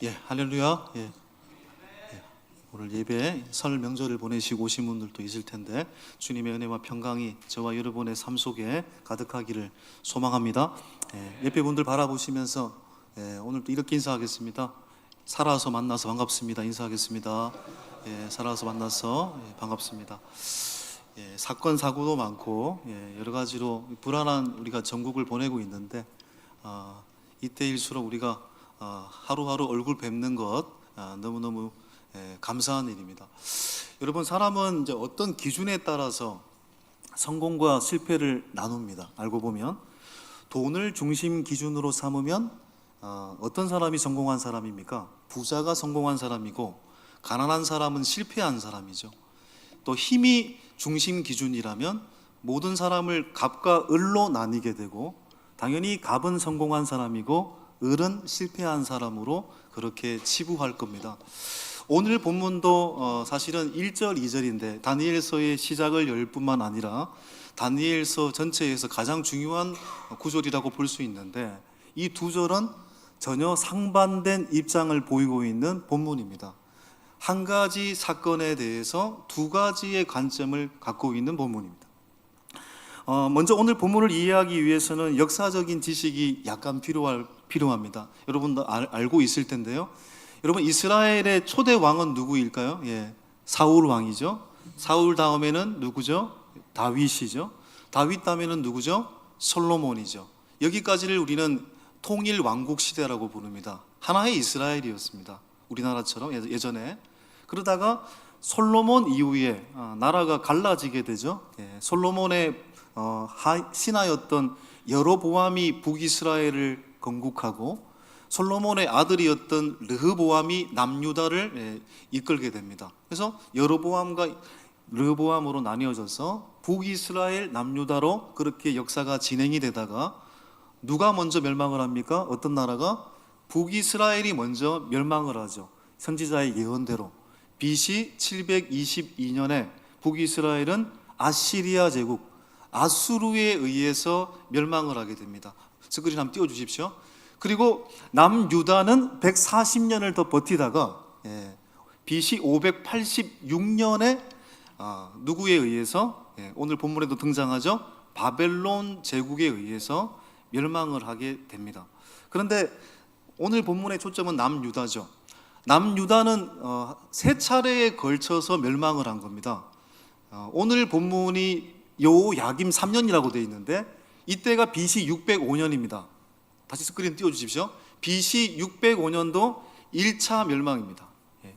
예, 할렐루야. 예, 오늘 예배 설 명절을 보내시고 오신 분들도 있을 텐데 주님의 은혜와 평강이 저와 여러분의 삶 속에 가득하기를 소망합니다. 예배 분들 바라보시면서 오늘도 이렇게 인사하겠습니다. 살아서 만나서 반갑습니다. 인사하겠습니다. 살아서 만나서 반갑습니다. 사건 사고도 많고 여러 가지로 불안한 우리가 전국을 보내고 있는데 이때일수록 우리가 하루하루 얼굴 뵙는 것 너무너무 감사한 일입니다. 여러분, 사람은 이제 어떤 기준에 따라서 성공과 실패를 나눕니다. 알고 보면 돈을 중심 기준으로 삼으면 어떤 사람이 성공한 사람입니까? 부자가 성공한 사람이고 가난한 사람은 실패한 사람이죠. 또 힘이 중심 기준이라면 모든 사람을 갑과 을로 나뉘게 되고 당연히 갑은 성공한 사람이고 을은 실패한 사람으로 그렇게 치부할 겁니다. 오늘 본문도 사실은 1절, 2절인데 다니엘서의 시작을 열 뿐만 아니라 다니엘서 전체에서 가장 중요한 구절이라고 볼 수 있는데 이 두 절은 전혀 상반된 입장을 보이고 있는 본문입니다. 한 가지 사건에 대해서 두 가지의 관점을 갖고 있는 본문입니다. 먼저 오늘 본문을 이해하기 위해서는 역사적인 지식이 약간 필요합니다. 여러분도 알고 있을 텐데요. 여러분, 이스라엘의 초대 왕은 누구일까요? 사울 왕이죠. 사울 다음에는 누구죠? 다윗이죠. 다윗 다음에는 누구죠? 솔로몬이죠. 여기까지를 우리는 통일 왕국 시대라고 부릅니다. 하나의 이스라엘이었습니다. 우리나라처럼 예전에. 그러다가 솔로몬 이후에 나라가 갈라지게 되죠. 솔로몬의 신하였던 여로보암이 북이스라엘을 건국하고 솔로몬의 아들이었던 르흐보암이 남유다를 이끌게 됩니다. 그래서 여로보암과 르흐보암으로 나뉘어져서 북이스라엘, 남유다로 그렇게 역사가 진행이 되다가 누가 먼저 멸망을 합니까? 어떤 나라가? 북이스라엘이 먼저 멸망을 하죠. 선지자의 예언대로 BC 722년에 북이스라엘은 아시리아 제국 아수르에 의해서 멸망을 하게 됩니다. 스크린 한번 띄워주십시오. 그리고 남유다는 140년을 더 버티다가 BC 586년에 누구에 의해서 오늘 본문에도 등장하죠. 바벨론 제국에 의해서 멸망을 하게 됩니다. 그런데 오늘 본문의 초점은 남유다죠. 남유다는 세 차례에 걸쳐서 멸망을 한 겁니다. 오늘 본문이 여호야김 3년이라고 되어 있는데 이때가 BC 605년입니다. 다시 스크린 띄워주십시오. BC 605년도 1차 멸망입니다.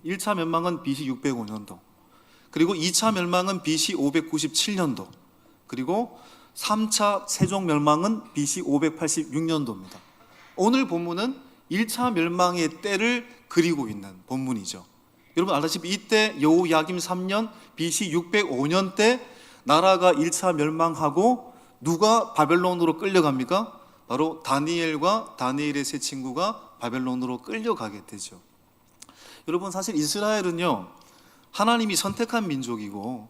1차 멸망은 BC 605년도, 그리고 2차 멸망은 BC 597년도, 그리고 3차 세종 멸망은 BC 586년도입니다. 오늘 본문은 1차 멸망의 때를 그리고 있는 본문이죠. 여러분 알다시피 이때 여호야김 3년 BC 605년 때 나라가 1차 멸망하고 누가 바벨론으로 끌려갑니까? 바로 다니엘과 다니엘의 세 친구가 바벨론으로 끌려가게 되죠. 여러분, 사실 이스라엘은요 하나님이 선택한 민족이고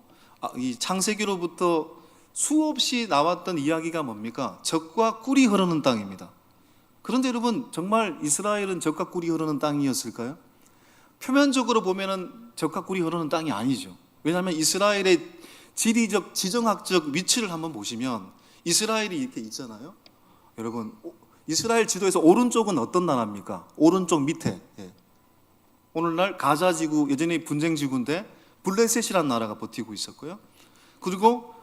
이 창세기로부터 수없이 나왔던 이야기가 뭡니까? 젖과 꿀이 흐르는 땅입니다. 그런데 여러분, 정말 이스라엘은 젖과 꿀이 흐르는 땅이었을까요? 표면적으로 보면은 젖과 꿀이 흐르는 땅이 아니죠. 왜냐하면 이스라엘의 지리적, 지정학적 위치를 한번 보시면 이스라엘이 이렇게 있잖아요. 여러분, 이스라엘 지도에서 오른쪽은 어떤 나라입니까? 오른쪽 밑에 오늘날 가자지구, 예전에 분쟁지구인데 블레셋이라는 나라가 버티고 있었고요. 그리고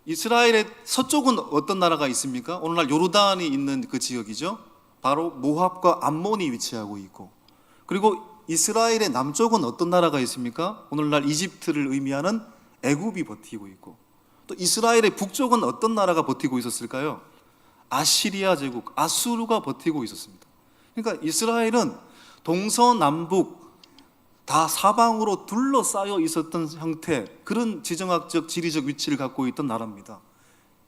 이스라엘의 서쪽은 어떤 나라가 있습니까? 오늘날 요르단이 있는 그 지역이죠. 바로 모압과 암몬이 위치하고 있고, 그리고 이스라엘의 남쪽은 어떤 나라가 있습니까? 오늘날 이집트를 의미하는 애굽이 버티고 있고, 또 이스라엘의 북쪽은 어떤 나라가 버티고 있었을까요? 아시리아 제국, 아수르가 버티고 있었습니다. 그러니까 이스라엘은 동서남북 다 사방으로 둘러싸여 있었던 형태, 그런 지정학적, 지리적 위치를 갖고 있던 나라입니다.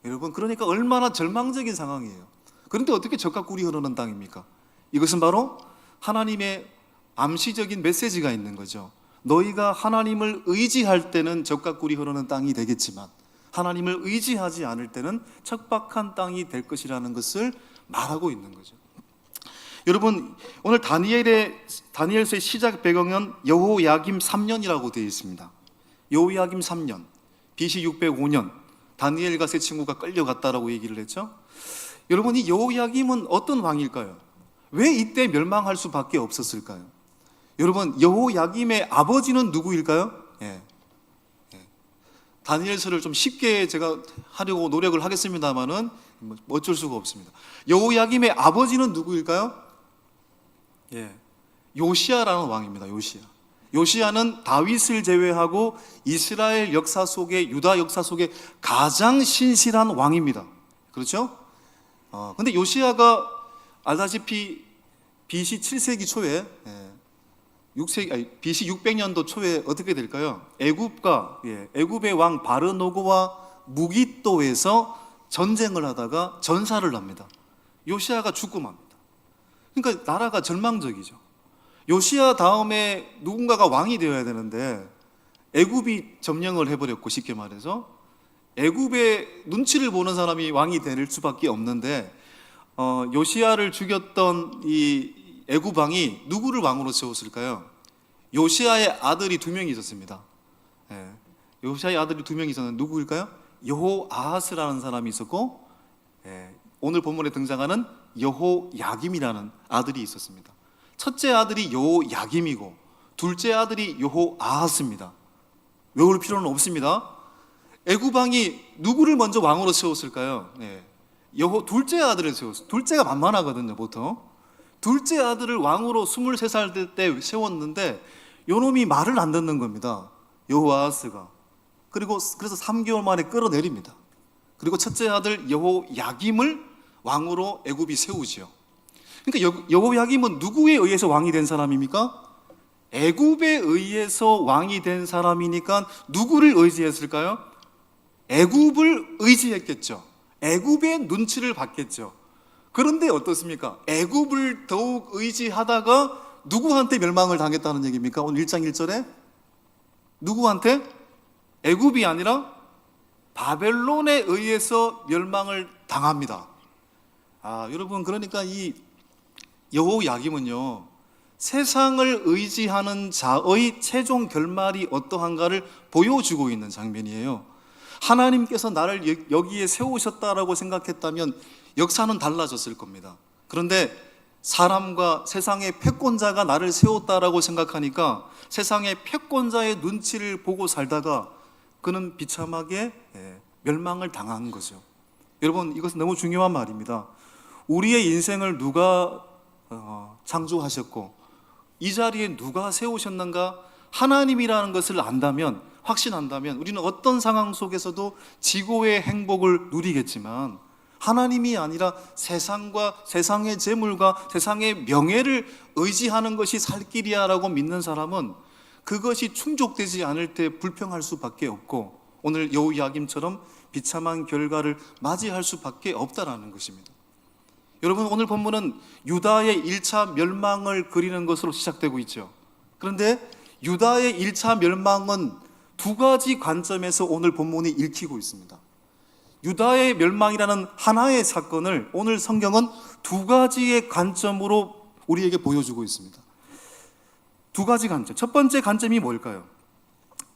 여러분, 그러니까 얼마나 절망적인 상황이에요. 그런데 어떻게 젖과 꿀이 흐르는 땅입니까? 이것은 바로 하나님의 암시적인 메시지가 있는 거죠. 너희가 하나님을 의지할 때는 젖과 꿀이 흐르는 땅이 되겠지만 하나님을 의지하지 않을 때는 척박한 땅이 될 것이라는 것을 말하고 있는 거죠. 여러분, 오늘 다니엘서의 시작 배경은 여호야김 3년이라고 되어 있습니다. 여호야김 3년, BC 605년 다니엘과 세 친구가 끌려갔다라고 얘기를 했죠. 여러분, 이 여호야김은 어떤 왕일까요? 왜 이때 멸망할 수밖에 없었을까요? 여러분, 여호야김의 아버지는 누구일까요? 다니엘서를 좀 쉽게 제가 하려고 노력을 하겠습니다만은 어쩔 수가 없습니다. 여호야김의 아버지는 누구일까요? 요시야라는 왕입니다. 요시야는 다윗을 제외하고 이스라엘 역사 속에, 유다 역사 속에 가장 신실한 왕입니다. 그렇죠? 근데 요시야가 알다시피 BC 7세기 초에 BC 600년도 초에 어떻게 될까요? 애굽의 왕 바르노고와 무깃도에서 전쟁을 하다가 전사를 합니다. 요시야가 죽고 맙니다. 그러니까 나라가 절망적이죠. 요시야 다음에 누군가가 왕이 되어야 되는데 애굽이 점령을 해버렸고, 쉽게 말해서 애굽의 눈치를 보는 사람이 왕이 될 수밖에 없는데, 요시야를 죽였던 이 애굽 왕이 누구를 왕으로 세웠을까요? 요시야의 아들이 2명이 있었습니다. 요시야의 아들이 2명이 있었는데 누구일까요? 여호아하스라는 사람이 있었고, 오늘 본문에 등장하는 여호야김이라는 아들이 있었습니다. 첫째 아들이 여호야김이고 둘째 아들이 여호아하스입니다. 외울 필요는 없습니다. 애굽 왕이 누구를 먼저 왕으로 세웠을까요? 둘째 아들을 세웠어요. 둘째가 만만하거든요, 보통. 둘째 아들을 왕으로 23살 때 세웠는데 요놈이 말을 안 듣는 겁니다, 여호아하스가. 그래서 3개월 만에 끌어내립니다. 그리고 첫째 아들 여호야김을 왕으로 애굽이 세우지요. 그러니까 여호야김은 누구에 의해서 왕이 된 사람입니까? 애굽에 의해서 왕이 된 사람이니까 누구를 의지했을까요? 애굽을 의지했겠죠. 애굽의 눈치를 봤겠죠. 그런데 어떻습니까? 애굽을 더욱 의지하다가 누구한테 멸망을 당했다는 얘기입니까? 오늘 1장 1절에 누구한테? 애굽이 아니라 바벨론에 의해서 멸망을 당합니다. 여러분, 그러니까 이 여호야김은요, 세상을 의지하는 자의 최종 결말이 어떠한가를 보여주고 있는 장면이에요. 하나님께서 나를 여기에 세우셨다라고 생각했다면 역사는 달라졌을 겁니다. 그런데 사람과 세상의 패권자가 나를 세웠다라고 생각하니까 세상의 패권자의 눈치를 보고 살다가 그는 비참하게 멸망을 당한 거죠. 여러분, 이것은 너무 중요한 말입니다. 우리의 인생을 누가 창조하셨고 이 자리에 누가 세우셨는가, 하나님이라는 것을 안다면, 확신한다면 우리는 어떤 상황 속에서도 지고의 행복을 누리겠지만, 하나님이 아니라 세상과 세상의 재물과 세상의 명예를 의지하는 것이 살 길이야라고 믿는 사람은 그것이 충족되지 않을 때 불평할 수밖에 없고, 오늘 여호야김처럼 비참한 결과를 맞이할 수밖에 없다라는 것입니다. 여러분, 오늘 본문은 유다의 1차 멸망을 그리는 것으로 시작되고 있죠. 그런데 유다의 1차 멸망은 2가지 관점에서 오늘 본문이 읽히고 있습니다. 유다의 멸망이라는 하나의 사건을 오늘 성경은 2가지의 관점으로 우리에게 보여주고 있습니다. 2가지 관점. 첫 번째 관점이 뭘까요?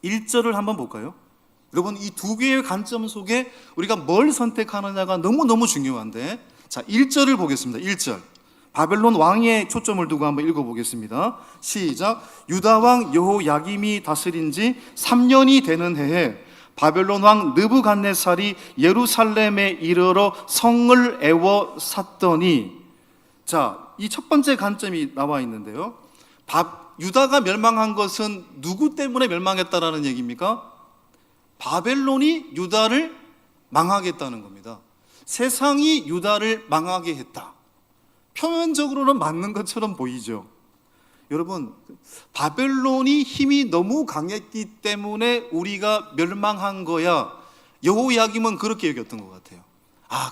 1절을 한번 볼까요? 여러분, 이 2개의 관점 속에 우리가 뭘 선택하느냐가 너무너무 중요한데, 자, 1절을 보겠습니다. 1절. 바벨론 왕의 초점을 두고 한번 읽어보겠습니다. 시작. 유다 왕 여호야김이 다스린 지 3년이 되는 해에 바벨론 왕 느부갓네살이 예루살렘에 이르러 성을 애워 샀더니, 자, 이 첫 번째 관점이 나와 있는데요. 유다가 멸망한 것은 누구 때문에 멸망했다라는 얘기입니까? 바벨론이 유다를 망하게 했다는 겁니다. 세상이 유다를 망하게 했다. 표면적으로는 맞는 것처럼 보이죠. 여러분, 바벨론이 힘이 너무 강했기 때문에 우리가 멸망한 거야, 여호야김은 그렇게 여겼던 것 같아요.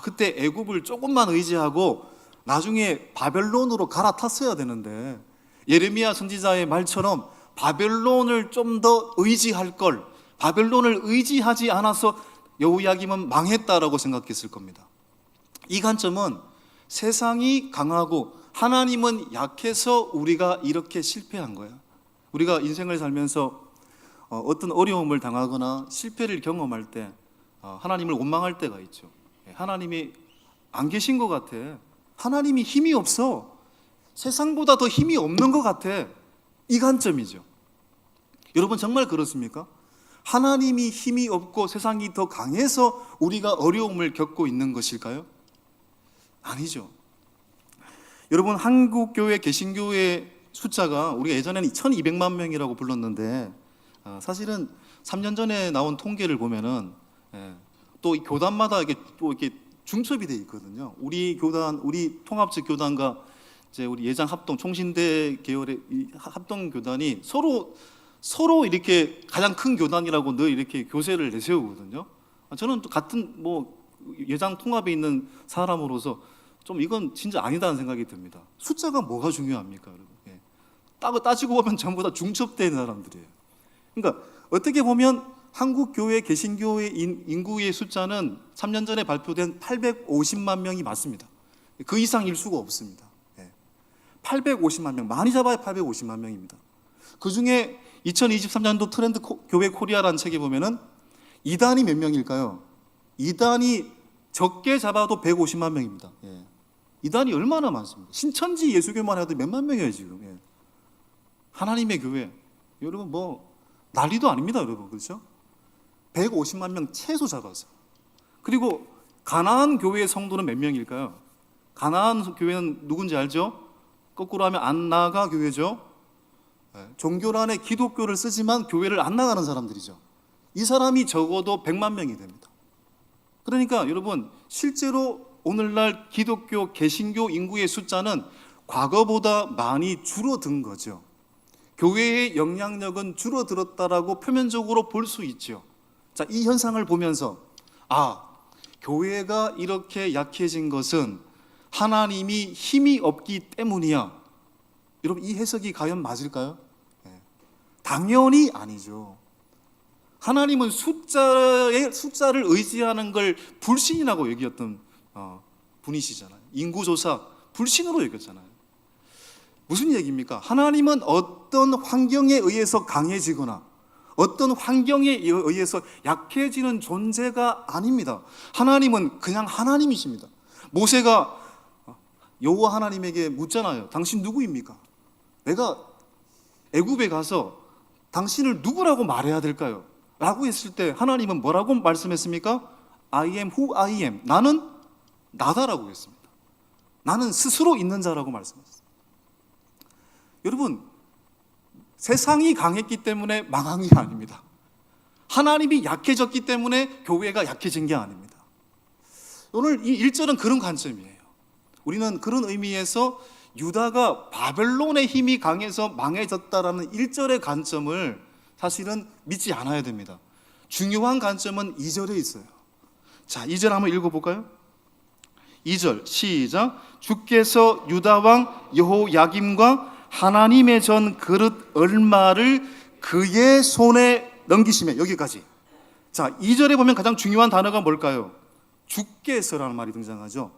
그때 애굽을 조금만 의지하고 나중에 바벨론으로 갈아탔어야 되는데, 예레미야 선지자의 말처럼 바벨론을 좀 더 의지할 걸, 바벨론을 의지하지 않아서 여호야김은 망했다라고 생각했을 겁니다. 이 관점은 세상이 강하고 하나님은 약해서 우리가 이렇게 실패한 거야. 우리가 인생을 살면서 어떤 어려움을 당하거나 실패를 경험할 때 하나님을 원망할 때가 있죠. 하나님이 안 계신 것 같아. 하나님이 힘이 없어. 세상보다 더 힘이 없는 것 같아. 이 관점이죠. 여러분 정말 그렇습니까? 하나님이 힘이 없고 세상이 더 강해서 우리가 어려움을 겪고 있는 것일까요? 아니죠. 여러분 한국교회 개신교회 숫자가 우리가 예전에는 1200만 명이라고 불렀는데 사실은 3년 전에 나온 통계를 보면은 또 교단마다 이렇게 또 이렇게 중첩이 돼 있거든요. 우리 교단, 우리 통합적 교단과 이제 우리 예장 합동 총신대 계열의 이 합동 교단이 서로 이렇게 가장 큰 교단이라고 늘 이렇게 교세를 내세우거든요. 저는 또 같은 뭐 예장 통합에 있는 사람으로서 좀 이건 진짜 아니다는 생각이 듭니다. 숫자가 뭐가 중요합니까, 여러분? 따지고 보면 전부 다 중첩된 사람들이에요. 그러니까 어떻게 보면 한국 교회 개신교회 인구의 숫자는 3년 전에 발표된 850만 명이 맞습니다. 그 이상일 수가 없습니다. 850만 명, 많이 잡아야 850만 명입니다. 그 중에 2023년도 트렌드 교회 코리아라는 책에 보면은 이단이 몇 명일까요? 이단이 적게 잡아도 150만 명입니다. 이단이 얼마나 많습니까? 신천지 예수교만 해도 몇만 명이에요 지금. 하나님의 교회, 여러분 뭐 난리도 아닙니다, 여러분. 그렇죠? 150만 명 최소 잡아서. 그리고 가나안 교회의 성도는 몇 명일까요? 가나안 교회는 누군지 알죠? 거꾸로 하면 안 나가 교회죠. 종교란에 기독교를 쓰지만 교회를 안 나가는 사람들이죠. 이 사람이 적어도 100만 명이 됩니다. 그러니까 여러분 실제로 오늘날 기독교 개신교 인구의 숫자는 과거보다 많이 줄어든 거죠. 교회의 영향력은 줄어들었다라고 표면적으로 볼 수 있죠. 자, 이 현상을 보면서 교회가 이렇게 약해진 것은 하나님이 힘이 없기 때문이야. 여러분 이 해석이 과연 맞을까요? 당연히 아니죠. 하나님은 숫자를 의지하는 걸 불신이라고 여겼던 분이시잖아요. 인구조사 불신으로 여겼잖아요. 무슨 얘기입니까? 하나님은 어떤 환경에 의해서 강해지거나 어떤 환경에 의해서 약해지는 존재가 아닙니다. 하나님은 그냥 하나님이십니다. 모세가 여호와 하나님에게 묻잖아요. 당신 누구입니까? 내가 애굽에 가서 당신을 누구라고 말해야 될까요? 라고 했을 때 하나님은 뭐라고 말씀했습니까? I am who I am. 나는 나다라고 했습니다. 나는 스스로 있는 자라고 말씀하셨습니다. 여러분 세상이 강했기 때문에 망한 게 아닙니다. 하나님이 약해졌기 때문에 교회가 약해진 게 아닙니다. 오늘 이 1절은 그런 관점이에요. 우리는 그런 의미에서 유다가 바벨론의 힘이 강해서 망해졌다라는 1절의 관점을 사실은 믿지 않아야 됩니다. 중요한 관점은 2절에 있어요. 자, 2절 한번 읽어볼까요? 2절 시작. 주께서 유다 왕 여호야김과 하나님의 전 그릇 얼마를 그의 손에 넘기시며, 여기까지. 자, 2절에 보면 가장 중요한 단어가 뭘까요? 주께서라는 말이 등장하죠.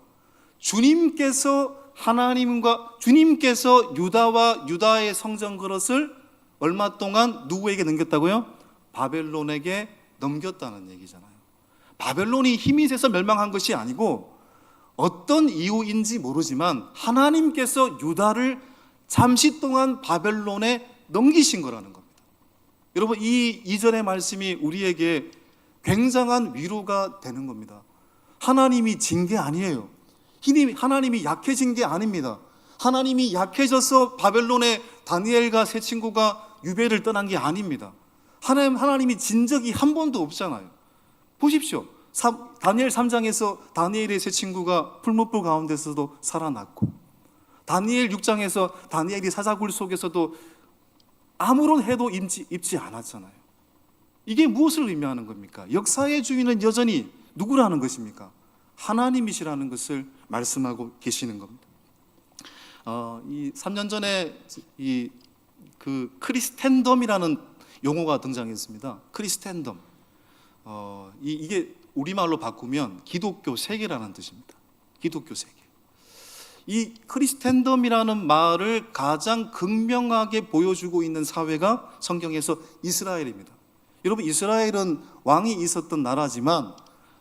주님께서 유다와 유다의 성전 그릇을 얼마 동안 누구에게 넘겼다고요? 바벨론에게 넘겼다는 얘기잖아요. 바벨론이 힘이 세서 멸망한 것이 아니고 어떤 이유인지 모르지만 하나님께서 유다를 잠시 동안 바벨론에 넘기신 거라는 겁니다. 여러분 이 이전의 말씀이 우리에게 굉장한 위로가 되는 겁니다. 하나님이 진 게 아니에요. 하나님이 약해진 게 아닙니다. 하나님이 약해져서 바벨론의 다니엘과 세 친구가 유배를 떠난 게 아닙니다. 하나님이 진 적이 한 번도 없잖아요. 보십시오. 다니엘 3장에서 다니엘의 세 친구가 풀무불 가운데서도 살아났고, 다니엘 6장에서 다니엘이 사자굴 속에서도 아무런 해도 입지 않았잖아요. 이게 무엇을 의미하는 겁니까? 역사의 주인은 여전히 누구라는 것입니까? 하나님이시라는 것을 말씀하고 계시는 겁니다. 이 3년 전에 그 크리스텐덤이라는 용어가 등장했습니다. 크리스텐덤. 이게 우리말로 바꾸면 기독교 세계라는 뜻입니다. 기독교 세계. 이 크리스텐덤이라는 말을 가장 극명하게 보여주고 있는 사회가 성경에서 이스라엘입니다. 여러분, 이스라엘은 왕이 있었던 나라지만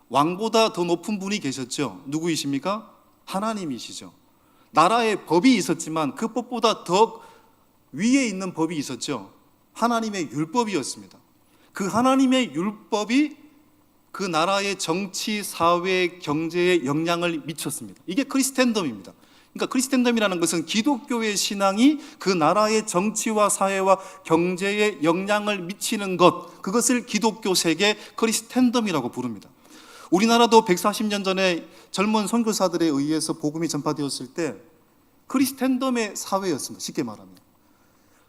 왕보다 더 높은 분이 계셨죠. 누구이십니까? 하나님이시죠. 나라에 법이 있었지만 그 법보다 더 위에 있는 법이 있었죠. 하나님의 율법이었습니다. 그 하나님의 율법이 그 나라의 정치, 사회, 경제에 영향을 미쳤습니다. 이게 크리스텐덤입니다. 그러니까 크리스텐덤이라는 것은 기독교의 신앙이 그 나라의 정치와 사회와 경제에 영향을 미치는 것, 그것을 기독교 세계 크리스텐덤이라고 부릅니다. 우리나라도 140년 전에 젊은 선교사들에 의해서 복음이 전파되었을 때 크리스텐덤의 사회였습니다. 쉽게 말하면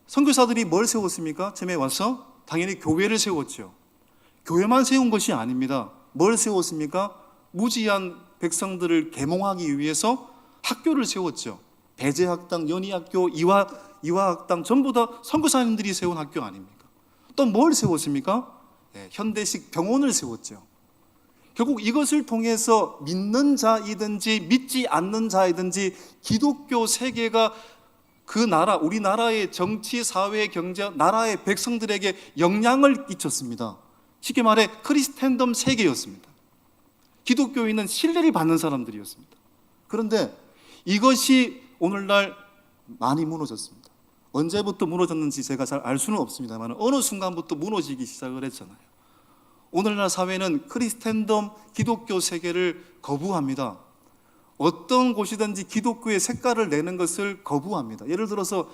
선교사들이 뭘 세웠습니까? 처음에 와서 당연히 교회를 세웠죠. 교회만 세운 것이 아닙니다. 뭘 세웠습니까? 무지한 백성들을 계몽하기 위해서 학교를 세웠죠. 배제학당, 연희학교, 이화학당 전부 다 선교사님들이 세운 학교 아닙니까? 또 뭘 세웠습니까? 현대식 병원을 세웠죠. 결국 이것을 통해서 믿는 자이든지 믿지 않는 자이든지 기독교 세계가 그 나라, 우리나라의 정치, 사회, 경제, 나라의 백성들에게 영향을 끼쳤습니다. 쉽게 말해 크리스텐덤 세계였습니다. 기독교인은 신뢰를 받는 사람들이었습니다. 그런데 이것이 오늘날 많이 무너졌습니다. 언제부터 무너졌는지 제가 잘 알 수는 없습니다만 어느 순간부터 무너지기 시작을 했잖아요. 오늘날 사회는 크리스텐덤 기독교 세계를 거부합니다. 어떤 곳이든지 기독교의 색깔을 내는 것을 거부합니다. 예를 들어서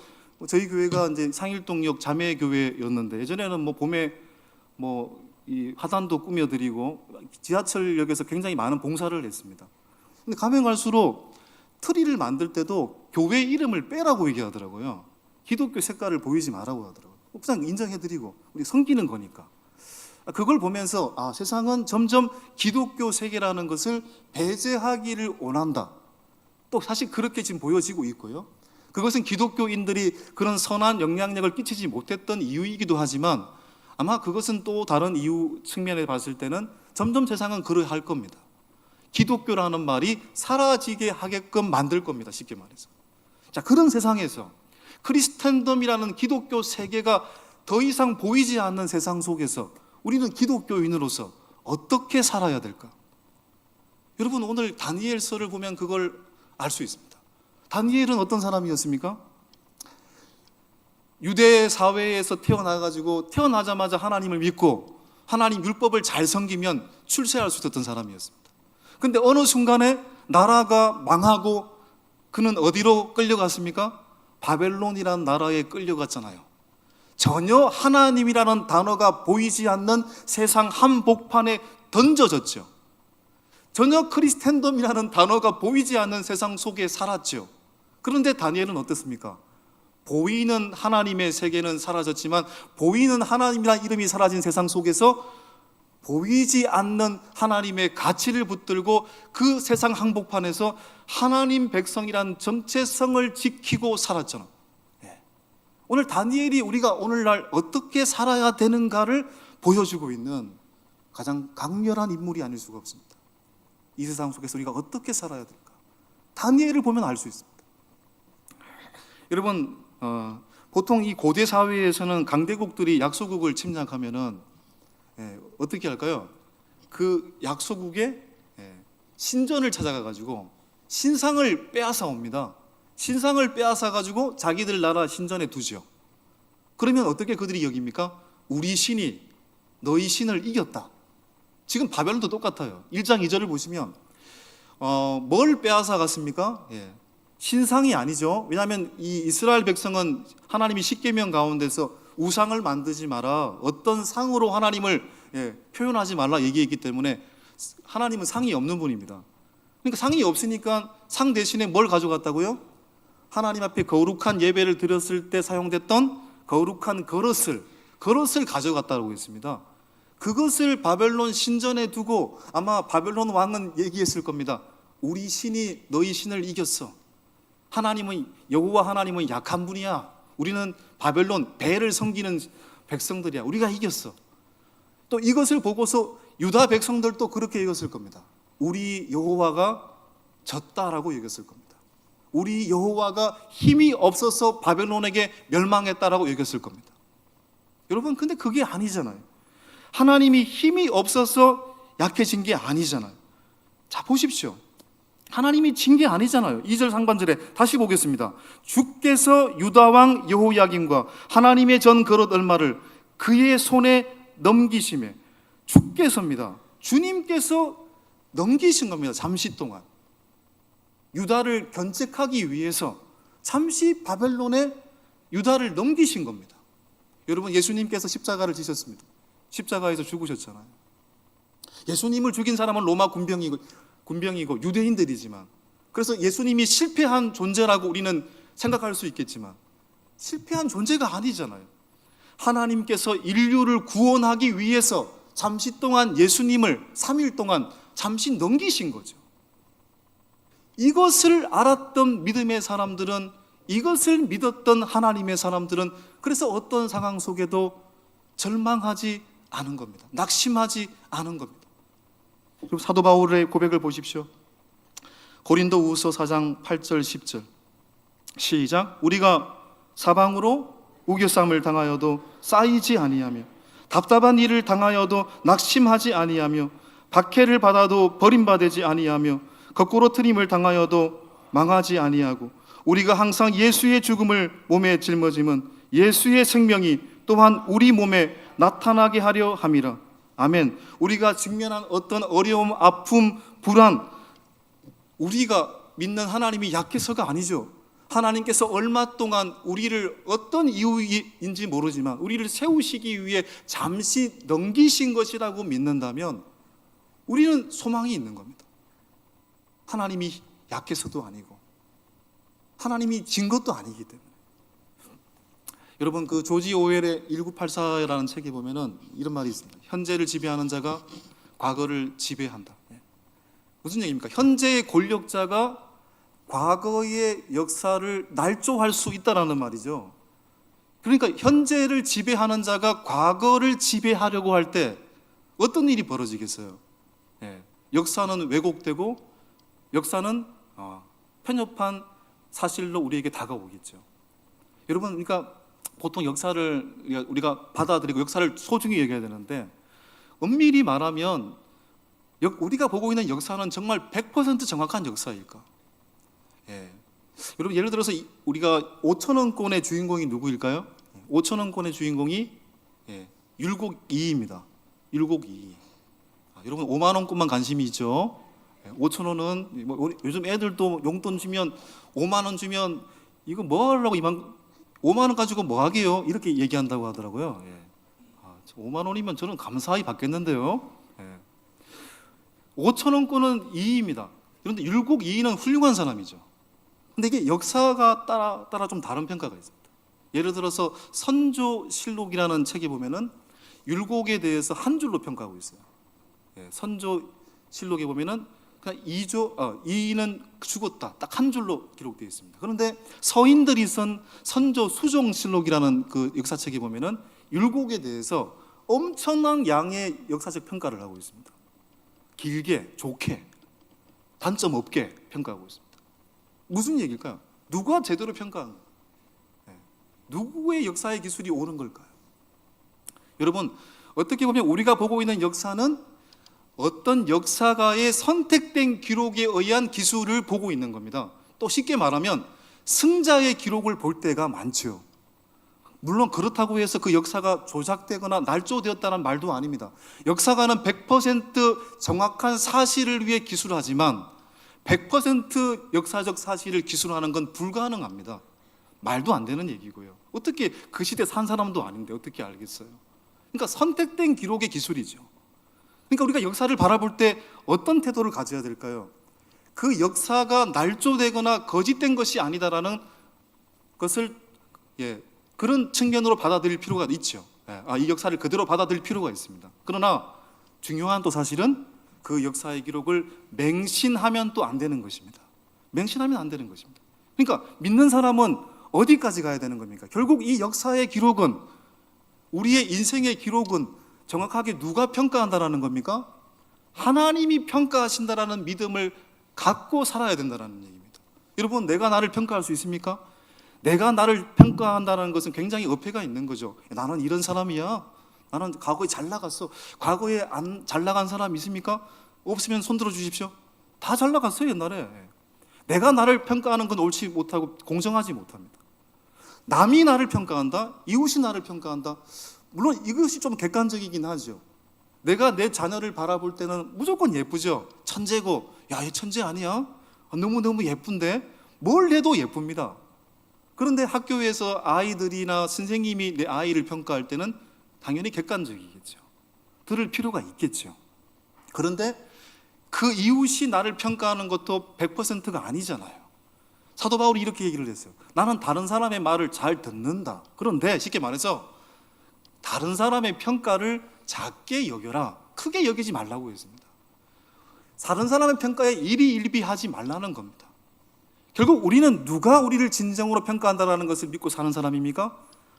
저희 교회가 이제 상일동역 자매교회였는데 예전에는 뭐 봄에 이 화단도 꾸며드리고 지하철역에서 굉장히 많은 봉사를 했습니다. 근데 가면 갈수록 트리를 만들 때도 교회 이름을 빼라고 얘기하더라고요. 기독교 색깔을 보이지 말라고 하더라고요. 그냥 인정해드리고 우리 섬기는 거니까. 그걸 보면서 세상은 점점 기독교 세계라는 것을 배제하기를 원한다. 또 사실 그렇게 지금 보여지고 있고요. 그것은 기독교인들이 그런 선한 영향력을 끼치지 못했던 이유이기도 하지만 아마 그것은 또 다른 이유 측면에 봤을 때는 점점 세상은 그러할 겁니다. 기독교라는 말이 사라지게 하게끔 만들 겁니다. 쉽게 말해서. 자, 그런 세상에서 크리스텐덤이라는 기독교 세계가 더 이상 보이지 않는 세상 속에서 우리는 기독교인으로서 어떻게 살아야 될까? 여러분, 오늘 다니엘서를 보면 그걸 알 수 있습니다. 다니엘은 어떤 사람이었습니까? 유대 사회에서 태어나가지고 태어나자마자 하나님을 믿고 하나님 율법을 잘 섬기면 출세할 수 있었던 사람이었습니다. 근데 어느 순간에 나라가 망하고 그는 어디로 끌려갔습니까? 바벨론이라는 나라에 끌려갔잖아요. 전혀 하나님이라는 단어가 보이지 않는 세상 한복판에 던져졌죠. 전혀 크리스텐덤이라는 단어가 보이지 않는 세상 속에 살았죠. 그런데 다니엘은 어떻습니까? 보이는 하나님의 세계는 사라졌지만 보이는 하나님이라는 이름이 사라진 세상 속에서 보이지 않는 하나님의 가치를 붙들고 그 세상 한복판에서 하나님 백성이란 정체성을 지키고 살았잖아요. 오늘 다니엘이 우리가 오늘날 어떻게 살아야 되는가를 보여주고 있는 가장 강렬한 인물이 아닐 수가 없습니다. 이 세상 속에서 우리가 어떻게 살아야 될까? 다니엘을 보면 알 수 있습니다. 여러분, 보통 이 고대 사회에서는 강대국들이 약소국을 침략하면은 어떻게 할까요? 그 약소국에 신전을 찾아가가지고 신상을 빼앗아 옵니다. 신상을 빼앗아 가지고 자기들 나라 신전에 두죠. 그러면 어떻게 그들이 여깁니까? 우리 신이 너희 신을 이겼다. 지금 바벨론도 똑같아요. 1장 2절을 보시면 뭘 빼앗아 갔습니까? 신상이 아니죠. 왜냐하면 이 이스라엘 백성은 하나님이 십계명 가운데서 우상을 만들지 마라, 어떤 상으로 하나님을 표현하지 말라 얘기했기 때문에 하나님은 상이 없는 분입니다. 그러니까 상이 없으니까 상 대신에 뭘 가져갔다고요? 하나님 앞에 거룩한 예배를 드렸을 때 사용됐던 거룩한 그릇을 가져갔다고 했습니다. 그것을 바벨론 신전에 두고 아마 바벨론 왕은 얘기했을 겁니다. 우리 신이 너희 신을 이겼어. 하나님은, 여호와 하나님은 약한 분이야. 우리는 바벨론 벨을 섬기는 백성들이야. 우리가 이겼어. 또 이것을 보고서 유다 백성들도 그렇게 얘기했을 겁니다. 우리 여호와가 졌다라고 얘기했을 겁니다. 우리 여호와가 힘이 없어서 바벨론에게 멸망했다라고 여겼을 겁니다. 여러분, 근데 그게 아니잖아요. 하나님이 힘이 없어서 약해진 게 아니잖아요. 자, 보십시오. 하나님이 진 게 아니잖아요. 2절 상반절에 다시 보겠습니다. 주께서 유다왕 여호야김과 하나님의 전 그릇 얼마를 그의 손에 넘기심에, 주께서입니다. 주님께서 넘기신 겁니다. 잠시 동안 유다를 견책하기 위해서 잠시 바벨론에 유다를 넘기신 겁니다. 여러분, 예수님께서 십자가를 지셨습니다. 십자가에서 죽으셨잖아요. 예수님을 죽인 사람은 로마 군병이고 유대인들이지만, 그래서 예수님이 실패한 존재라고 우리는 생각할 수 있겠지만 실패한 존재가 아니잖아요. 하나님께서 인류를 구원하기 위해서 잠시 동안 예수님을 3일 동안 잠시 넘기신 거죠. 이것을 알았던 믿음의 사람들은, 이것을 믿었던 하나님의 사람들은 그래서 어떤 상황 속에도 절망하지 않은 겁니다. 낙심하지 않은 겁니다. 그리고 사도 바울의 고백을 보십시오. 고린도후서 4장 8절 10절 시작. 우리가 사방으로 우겨쌈을 당하여도 쌓이지 아니하며 답답한 일을 당하여도 낙심하지 아니하며 박해를 받아도 버림받지 아니하며 거꾸로 트림을 당하여도 망하지 아니하고 우리가 항상 예수의 죽음을 몸에 짊어짐은 예수의 생명이 또한 우리 몸에 나타나게 하려 함이라. 아멘. 우리가 직면한 어떤 어려움, 아픔, 불안, 우리가 믿는 하나님이 약해서가 아니죠. 하나님께서 얼마 동안 우리를 어떤 이유인지 모르지만 우리를 세우시기 위해 잠시 넘기신 것이라고 믿는다면 우리는 소망이 있는 겁니다. 하나님이 약해서도 아니고 하나님이 진 것도 아니기 때문에. 여러분, 그 조지 오웰의 1984라는 책에 보면은 이런 말이 있습니다. 현재를 지배하는 자가 과거를 지배한다. 무슨 얘기입니까? 현재의 권력자가 과거의 역사를 날조할 수 있다라는 말이죠. 그러니까 현재를 지배하는 자가 과거를 지배하려고 할 때 어떤 일이 벌어지겠어요? 역사는 왜곡되고 역사는 편협한 사실로 우리에게 다가오겠죠. 여러분, 그러니까 보통 역사를 우리가 받아들이고 역사를 소중히 여겨야 되는데, 엄밀히 말하면 우리가 보고 있는 역사는 정말 100% 정확한 역사일까? 여러분, 예를 들어서 우리가 5,000원권의 주인공이 누구일까요? 5,000원권의 주인공이 율곡 2입니다. 율곡 2. 여러분, 5만원권만 관심이 있죠. 5,000원은 요즘 애들도 용돈 주면 5만원 주면 이거 뭐 하려고 5만원 가지고 뭐 하게요? 이렇게 얘기한다고 하더라고요. 5만원이면 저는 감사히 받겠는데요. 5,000원권은 2입니다. 그런데 율곡 2는 훌륭한 사람이죠. 근데 이게 역사가 따라 좀 다른 평가가 있습니다. 예를 들어서 선조실록이라는 책에 보면은 율곡에 대해서 한 줄로 평가하고 있어요. 선조실록에 보면은 그냥 이는 죽었다, 딱 한 줄로 기록되어 있습니다. 그런데 서인들이 쓴 선조 수종실록이라는 그 역사책에 보면은 율곡에 대해서 엄청난 양의 역사적 평가를 하고 있습니다. 길게, 좋게, 단점 없게 평가하고 있습니다. 무슨 얘기일까요? 누가 제대로 평가한 거예요? 누구의 역사의 기술이 옳은 걸까요? 여러분, 어떻게 보면 우리가 보고 있는 역사는 어떤 역사가의 선택된 기록에 의한 기술을 보고 있는 겁니다. 또 쉽게 말하면 승자의 기록을 볼 때가 많죠. 물론 그렇다고 해서 그 역사가 조작되거나 날조되었다는 말도 아닙니다. 역사가는 100% 정확한 사실을 위해 기술하지만 100% 역사적 사실을 기술하는 건 불가능합니다. 말도 안 되는 얘기고요. 어떻게 그 시대 산 사람도 아닌데 어떻게 알겠어요? 그러니까 선택된 기록의 기술이죠. 그러니까 우리가 역사를 바라볼 때 어떤 태도를 가져야 될까요? 그 역사가 날조되거나 거짓된 것이 아니다라는 것을 그런 측면으로 받아들일 필요가 있죠. 이 역사를 그대로 받아들일 필요가 있습니다. 그러나 중요한 또 사실은 그 역사의 기록을 맹신하면 또 안 되는 것입니다. 맹신하면 안 되는 것입니다. 그러니까 믿는 사람은 어디까지 가야 되는 겁니까? 결국 이 역사의 기록은, 우리의 인생의 기록은 정확하게 누가 평가한다라는 겁니까? 하나님이 평가하신다라는 믿음을 갖고 살아야 된다는 얘기입니다. 여러분, 내가 나를 평가할 수 있습니까? 내가 나를 평가한다는 것은 굉장히 어폐가 있는 거죠. 나는 이런 사람이야. 나는 과거에 잘 나갔어. 과거에 안 잘 나간 사람 있습니까? 없으면 손 들어 주십시오. 다 잘 나갔어요, 옛날에. 내가 나를 평가하는 건 옳지 못하고 공정하지 못합니다. 남이 나를 평가한다? 이웃이 나를 평가한다? 물론 이것이 좀 객관적이긴 하죠. 내가 내 자녀를 바라볼 때는 무조건 예쁘죠. 천재고, 야, 얘 천재 아니야? 너무너무 예쁜데? 뭘 해도 예쁩니다. 그런데 학교에서 아이들이나 선생님이 내 아이를 평가할 때는 당연히 객관적이겠죠. 들을 필요가 있겠죠. 그런데 그 이웃이 나를 평가하는 것도 100%가 아니잖아요. 사도 바울이 이렇게 얘기를 했어요. 나는 다른 사람의 말을 잘 듣는다. 그런데 쉽게 말해서 다른 사람의 평가를 작게 여겨라. 크게 여기지 말라고 했습니다. 다른 사람의 평가에 일희일비하지 말라는 겁니다. 결국 우리는 누가 우리를 진정으로 평가한다는 것을 믿고 사는 사람입니까?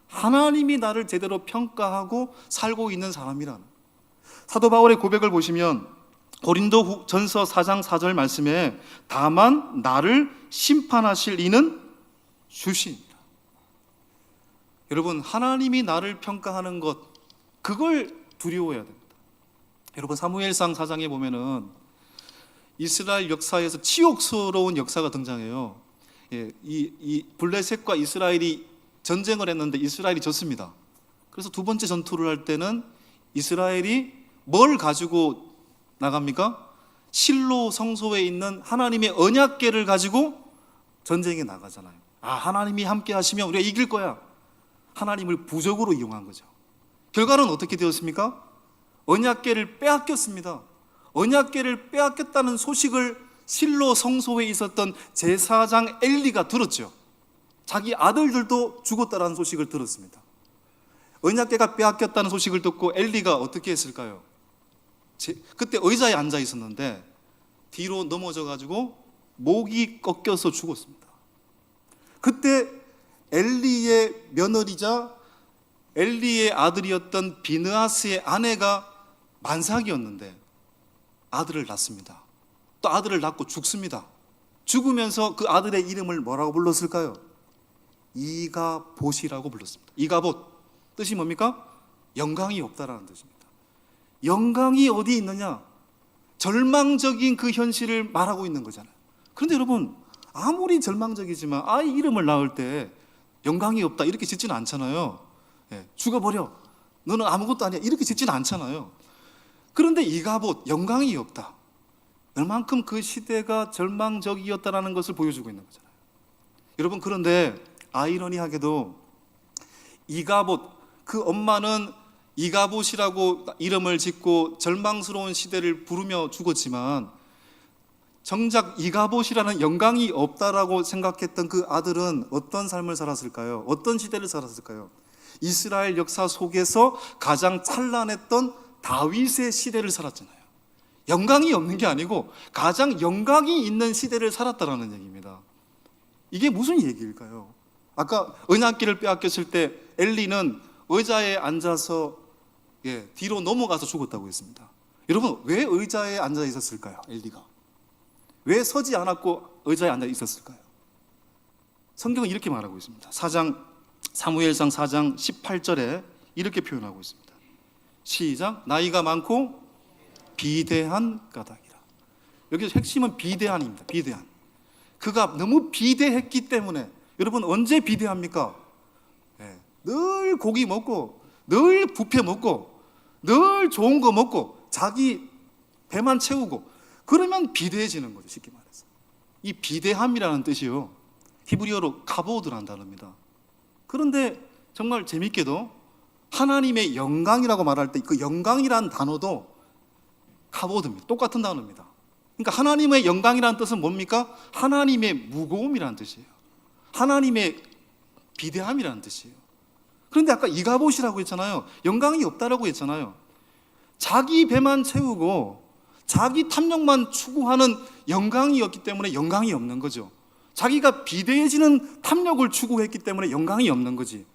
하나님이 나를 제대로 평가하고 살고 있는 사람이라는. 사도 바울의 고백을 보시면 고린도 전서 4장 4절 말씀에 다만 나를 심판하실 이는 주시니라. 여러분, 하나님이 나를 평가하는 것, 그걸 두려워해야 됩니다. 여러분, 사무엘상 4장에 보면은 이스라엘 역사에서 치욕스러운 역사가 등장해요. 이 블레셋과 이스라엘이 전쟁을 했는데 이스라엘이 졌습니다. 그래서 두 번째 전투를 할 때는 이스라엘이 뭘 가지고 나갑니까? 실로 성소에 있는 하나님의 언약궤를 가지고 전쟁에 나가잖아요. 하나님이 함께 하시면 우리가 이길 거야. 하나님을 부적으로 이용한 거죠. 결과는 어떻게 되었습니까? 언약궤를 빼앗겼습니다. 언약궤를 빼앗겼다는 소식을 실로 성소에 있었던 제사장 엘리가 들었죠. 자기 아들들도 죽었다는 소식을 들었습니다. 언약궤가 빼앗겼다는 소식을 듣고 엘리가 어떻게 했을까요? 그때 의자에 앉아 있었는데 뒤로 넘어져 가지고 목이 꺾여서 죽었습니다. 그때 엘리의 며느리자 엘리의 아들이었던 비느하스의 아내가 만삭이었는데 아들을 낳습니다. 또 아들을 낳고 죽습니다. 죽으면서 그 아들의 이름을 뭐라고 불렀을까요? 이가봇이라고 불렀습니다. 이가봇, 뜻이 뭡니까? 영광이 없다라는 뜻입니다. 영광이 어디 있느냐? 절망적인 그 현실을 말하고 있는 거잖아요. 그런데 여러분, 아무리 절망적이지만 아이 이름을 낳을 때 영광이 없다 이렇게 짓지는 않잖아요. 죽어버려, 너는 아무것도 아니야 이렇게 짓지는 않잖아요. 그런데 이가봇, 영광이 없다, 얼만큼 그 시대가 절망적이었다는 것을 보여주고 있는 거잖아요. 여러분, 그런데 아이러니하게도 이가봇, 그 엄마는 이가봇이라고 이름을 짓고 절망스러운 시대를 부르며 죽었지만 정작 이가봇이라는 영광이 없다라고 생각했던 그 아들은 어떤 삶을 살았을까요? 어떤 시대를 살았을까요? 이스라엘 역사 속에서 가장 찬란했던 다윗의 시대를 살았잖아요. 영광이 없는 게 아니고 가장 영광이 있는 시대를 살았다는 얘기입니다. 이게 무슨 얘기일까요? 아까 언약궤를 빼앗겼을 때 엘리는 의자에 앉아서 뒤로 넘어가서 죽었다고 했습니다. 여러분, 왜 의자에 앉아 있었을까요? 엘리가 왜 서지 않았고 의자에 앉아 있었을까요? 성경은 이렇게 말하고 있습니다. 사무엘상 4장 18절에 이렇게 표현하고 있습니다. 시작. 나이가 많고 비대한 까닭이라. 여기서 핵심은 비대한입니다. 비대한. 그가 너무 비대했기 때문에. 여러분, 언제 비대합니까? 늘 고기 먹고 늘 뷔페 먹고 늘 좋은 거 먹고 자기 배만 채우고 그러면 비대해지는 거죠. 쉽게 말해서 이 비대함이라는 뜻이요, 히브리어로 카보드라는 단어입니다. 그런데 정말 재밌게도 하나님의 영광이라고 말할 때 그 영광이라는 단어도 카보드입니다. 똑같은 단어입니다. 그러니까 하나님의 영광이라는 뜻은 뭡니까? 하나님의 무거움이라는 뜻이에요. 하나님의 비대함이라는 뜻이에요. 그런데 아까 이가봇이라고 했잖아요. 영광이 없다라고 했잖아요. 자기 배만 채우고 자기 탐욕만 추구하는 영광이었기 때문에 영광이 없는 거죠. 자기가 비대해지는 탐욕을 추구했기 때문에 영광이 없는 거지.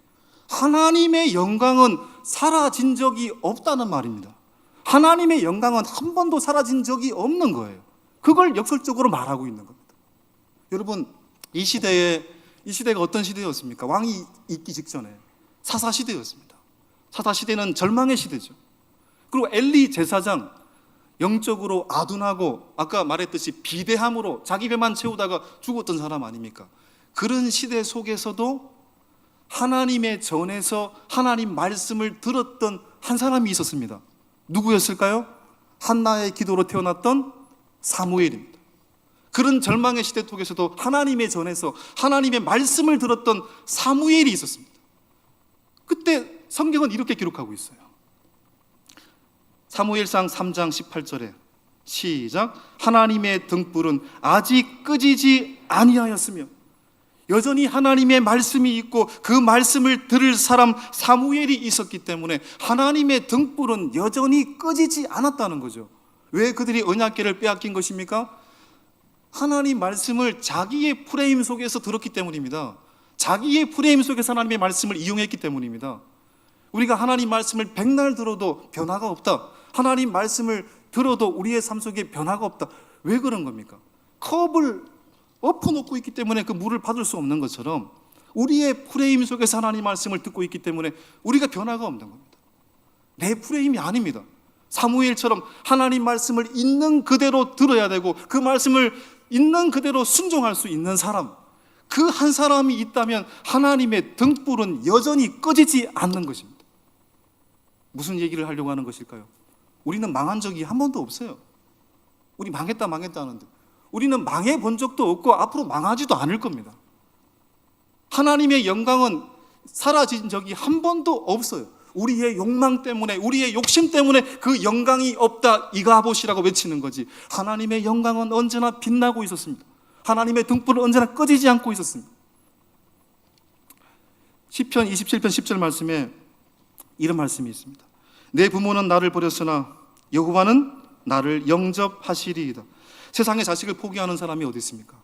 하나님의 영광은 사라진 적이 없다는 말입니다. 하나님의 영광은 한 번도 사라진 적이 없는 거예요. 그걸 역설적으로 말하고 있는 겁니다. 여러분, 이 시대가 어떤 시대였습니까? 왕이 있기 직전에 사사시대였습니다. 사사시대는 절망의 시대죠. 그리고 엘리 제사장, 영적으로 아둔하고 아까 말했듯이 비대함으로 자기 배만 채우다가 죽었던 사람 아닙니까? 그런 시대 속에서도 하나님의 전에서 하나님 말씀을 들었던 한 사람이 있었습니다. 누구였을까요? 한나의 기도로 태어났던 사무엘입니다. 그런 절망의 시대 속에서도 하나님의 전에서 하나님의 말씀을 들었던 사무엘이 있었습니다. 그때 성경은 이렇게 기록하고 있어요. 사무엘상 3장 18절에 시작. 하나님의 등불은 아직 끄지지 아니하였으며 여전히 하나님의 말씀이 있고 그 말씀을 들을 사람 사무엘이 있었기 때문에 하나님의 등불은 여전히 꺼지지 않았다는 거죠. 왜 그들이 언약궤를 빼앗긴 것입니까? 하나님 말씀을 자기의 프레임 속에서 들었기 때문입니다. 자기의 프레임 속에서 하나님의 말씀을 이용했기 때문입니다. 우리가 하나님 말씀을 백날 들어도 변화가 없다, 하나님 말씀을 들어도 우리의 삶 속에 변화가 없다. 왜 그런 겁니까? 컵을 엎어놓고 있기 때문에 그 물을 받을 수 없는 것처럼 우리의 프레임 속에서 하나님 말씀을 듣고 있기 때문에 우리가 변화가 없는 겁니다. 내 프레임이 아닙니다. 사무엘처럼 하나님 말씀을 있는 그대로 들어야 되고 그 말씀을 있는 그대로 순종할 수 있는 사람, 그 한 사람이 있다면 하나님의 등불은 여전히 꺼지지 않는 것입니다. 무슨 얘기를 하려고 하는 것일까요? 우리는 망한 적이 한 번도 없어요. 우리 망했다 하는데 우리는 망해 본 적도 없고 앞으로 망하지도 않을 겁니다. 하나님의 영광은 사라진 적이 한 번도 없어요. 우리의 욕망 때문에, 우리의 욕심 때문에 그 영광이 없다 이가보시라고 외치는 거지, 하나님의 영광은 언제나 빛나고 있었습니다. 하나님의 등불은 언제나 꺼지지 않고 있었습니다. 시편 27편 10절 말씀에 이런 말씀이 있습니다. 내 부모는 나를 버렸으나 여호와는 나를 영접하시리이다. 세상에 자식을 포기하는 사람이 어디 있습니까?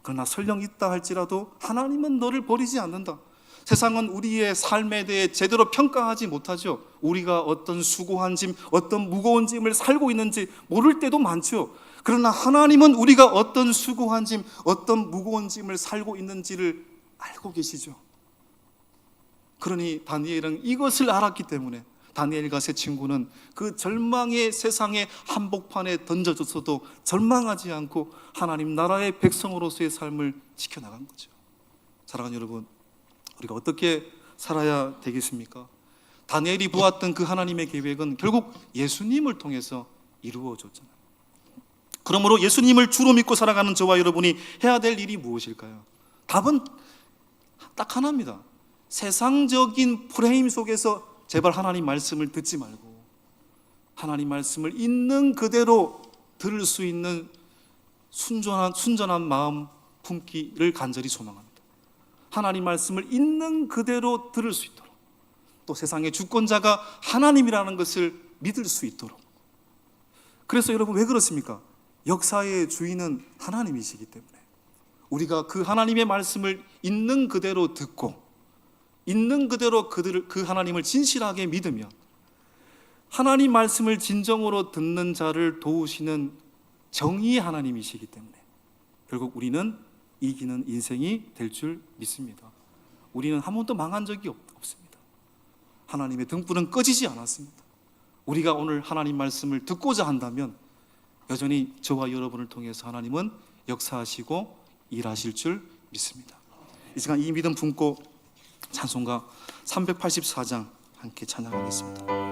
그러나 설령 있다 할지라도 하나님은 너를 버리지 않는다. 세상은 우리의 삶에 대해 제대로 평가하지 못하죠. 우리가 어떤 수고한 짐, 어떤 무거운 짐을 살고 있는지 모를 때도 많죠. 그러나 하나님은 우리가 어떤 수고한 짐, 어떤 무거운 짐을 살고 있는지를 알고 계시죠. 그러니 다니엘은 이것을 알았기 때문에 다니엘과 세 친구는 그 절망의 세상의 한복판에 던져졌어도 절망하지 않고 하나님 나라의 백성으로서의 삶을 지켜나간 거죠. 사랑하는 여러분, 우리가 어떻게 살아야 되겠습니까? 다니엘이 보았던 그 하나님의 계획은 결국 예수님을 통해서 이루어졌잖아요. 그러므로 예수님을 주로 믿고 살아가는 저와 여러분이 해야 될 일이 무엇일까요? 답은 딱 하나입니다. 세상적인 프레임 속에서 제발 하나님 말씀을 듣지 말고 하나님 말씀을 있는 그대로 들을 수 있는 순전한 마음 품기를 간절히 소망합니다. 하나님 말씀을 있는 그대로 들을 수 있도록, 또 세상의 주권자가 하나님이라는 것을 믿을 수 있도록. 그래서 여러분 왜 그렇습니까? 역사의 주인은 하나님이시기 때문에 우리가 그 하나님의 말씀을 있는 그대로 듣고 있는 그대로 그 하나님을 진실하게 믿으며 하나님 말씀을 진정으로 듣는 자를 도우시는 정의의 하나님이시기 때문에 결국 우리는 이기는 인생이 될 줄 믿습니다. 우리는 한 번도 망한 적이 없습니다. 하나님의 등불은 꺼지지 않았습니다. 우리가 오늘 하나님 말씀을 듣고자 한다면 여전히 저와 여러분을 통해서 하나님은 역사하시고 일하실 줄 믿습니다. 이 시간 이 믿음 품고 찬송가 384장 함께 찬양하겠습니다.